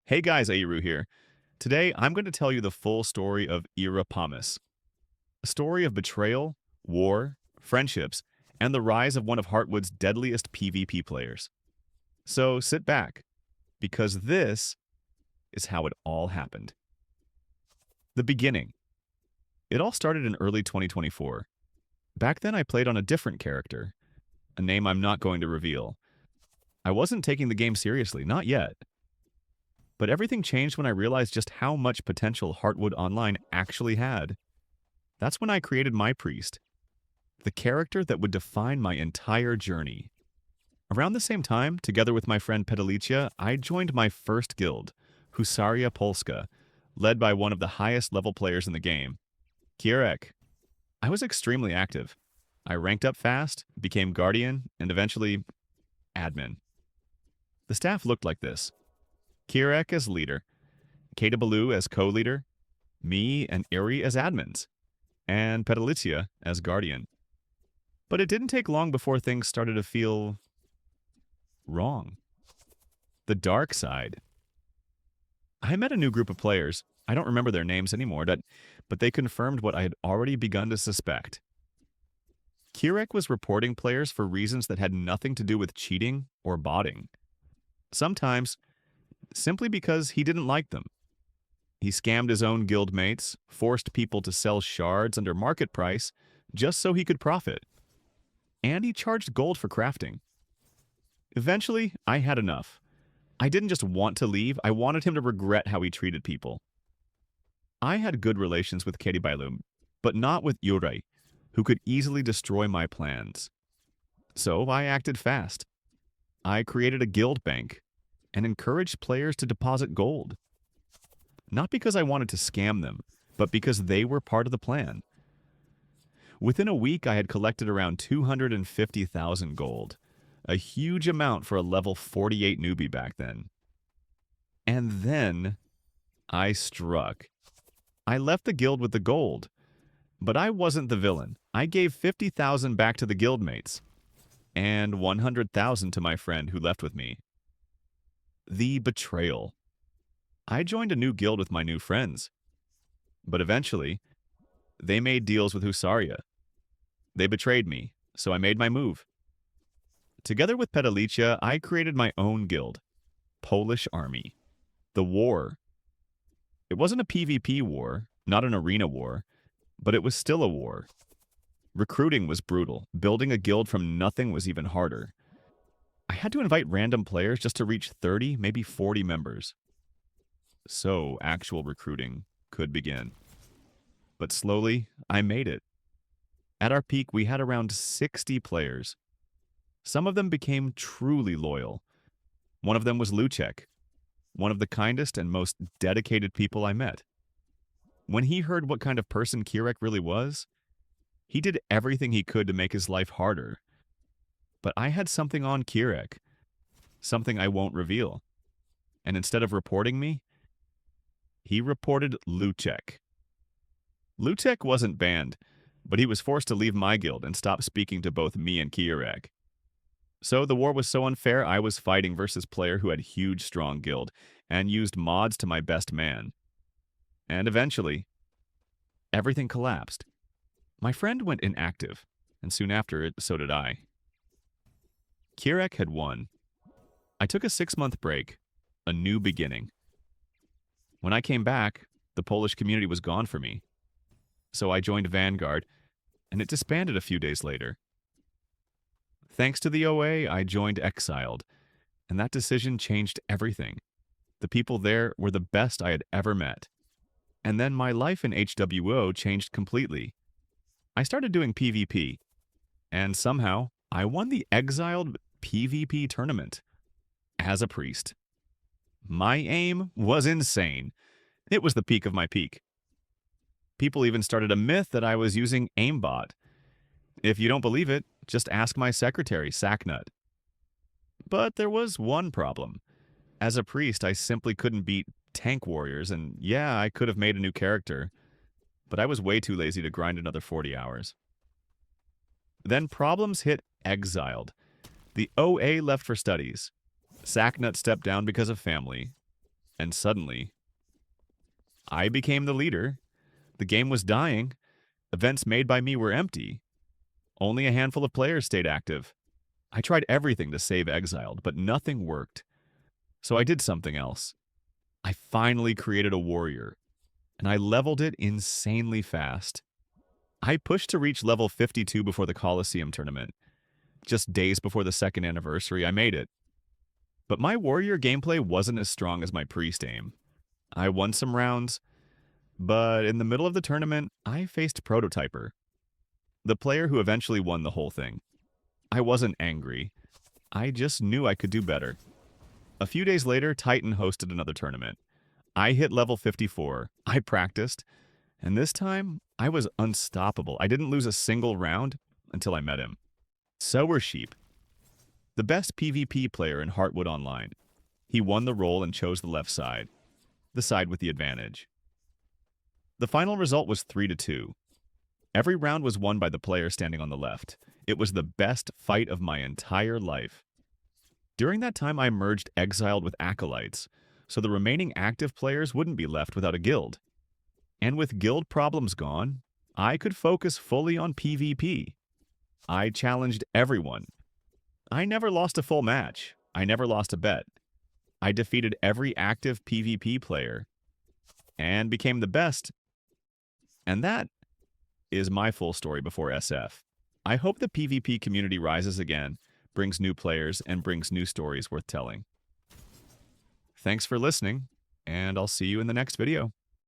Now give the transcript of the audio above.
Hey guys, Airu here. Today I'm going to tell you the full story of Irupomis, a story of betrayal, war, friendships, and the rise of one of Heartwood's deadliest PvP players. So sit back, because this is how it all happened. The beginning. It all started in early 2024. Back then I played on a different character, a name I'm not going to reveal. I wasn't taking the game seriously, not yet. But everything changed when I realized just how much potential Heartwood Online actually had. That's when I created my priest, the character that would define my entire journey. Around the same time, together with my friend Petalicia, I joined my first guild, Husaria Polska, led by one of the highest level players in the game, Kierek. I was extremely active. I ranked up fast, became guardian, and eventually, admin. The staff looked like this. Kierek as leader, Kata Baloo as co-leader, me and Iri as admins, and Petalicia as guardian. But it didn't take long before things started to feel wrong. The dark side. I met a new group of players. I don't remember their names anymore, but they confirmed what I had already begun to suspect. Kierek was reporting players for reasons that had nothing to do with cheating or botting. Sometimes, simply because he didn't like them. He scammed his own guild mates, forced people to sell shards under market price just so he could profit. And he charged gold for crafting. Eventually, I had enough. I didn't just want to leave, I wanted him to regret how he treated people. I had good relations with Katie Bailum, but not with Yurei, who could easily destroy my plans. So I acted fast. I created a guild bank and encouraged players to deposit gold. Not because I wanted to scam them, but because they were part of the plan. Within a week, I had collected around 250,000 gold, a huge amount for a level 48 newbie back then. And then I struck. I left the guild with the gold, but I wasn't the villain. I gave 50,000 back to the guildmates, and 100,000 to my friend who left with me. The betrayal. I joined a new guild with my new friends. But eventually, they made deals with Husaria. They betrayed me, so I made my move. Together with Petalicia, I created my own guild, Polish Army. The war. It wasn't a PvP war, not an arena war, but it was still a war. Recruiting was brutal. Building a guild from nothing was even harder. I had to invite random players just to reach 30, maybe 40 members. So actual recruiting could begin. But slowly, I made it. At our peak, we had around 60 players. Some of them became truly loyal. One of them was Luchek, one of the kindest and most dedicated people I met. When he heard what kind of person Kierek really was, he did everything he could to make his life harder. But I had something on Kierek, something I won't reveal. And instead of reporting me, he reported Luchek. Luchek wasn't banned, but he was forced to leave my guild and stop speaking to both me and Kierek. So the war was so unfair, I was fighting versus player who had huge strong guild and used mods to my best man. And eventually, everything collapsed. My friend went inactive, and soon after, so did I. Kierek had won. I took a 6-month break, a new beginning. When I came back, the Polish community was gone for me. So I joined Vanguard, and it disbanded a few days later. Thanks to the OA, I joined Exiled, and that decision changed everything. The people there were the best I had ever met. And then my life in HWO changed completely. I started doing PvP, and somehow I won the Exiled PvP tournament as a priest. My aim was insane. It was the peak of my peak. People even started a myth that I was using aimbot. If you don't believe it, just ask my secretary, Sacknut. But there was one problem. As a priest, I simply couldn't beat tank warriors, and yeah, I could have made a new character, but I was way too lazy to grind another 40 hours. Then problems hit Exiled. The OA left for studies. Sacknut stepped down because of family. And suddenly, I became the leader. The game was dying. Events made by me were empty. Only a handful of players stayed active. I tried everything to save Exiled, but nothing worked. So I did something else. I finally created a warrior, and I leveled it insanely fast. I pushed to reach level 52 before the Coliseum tournament. Just days before the second anniversary, I made it. But my warrior gameplay wasn't as strong as my priest aim. I won some rounds, but in the middle of the tournament, I faced Prototyper, the player who eventually won the whole thing. I wasn't angry. I just knew I could do better. A few days later, Titan hosted another tournament. I hit level 54. I practiced, and this time, I was unstoppable. I didn't lose a single round until I met him. So were Sheep, the best PvP player in Heartwood Online. He won the role and chose the left side, the side with the advantage. The final result was 3-2. Every round was won by the player standing on the left. It was the best fight of my entire life. During that time, I merged Exiled with Acolytes, so the remaining active players wouldn't be left without a guild. And with guild problems gone, I could focus fully on PvP. I challenged everyone. I never lost a full match. I never lost a bet. I defeated every active PvP player and became the best. And that is my full story before SF. I hope the PvP community rises again, brings new players, and brings new stories worth telling. Thanks for listening, and I'll see you in the next video.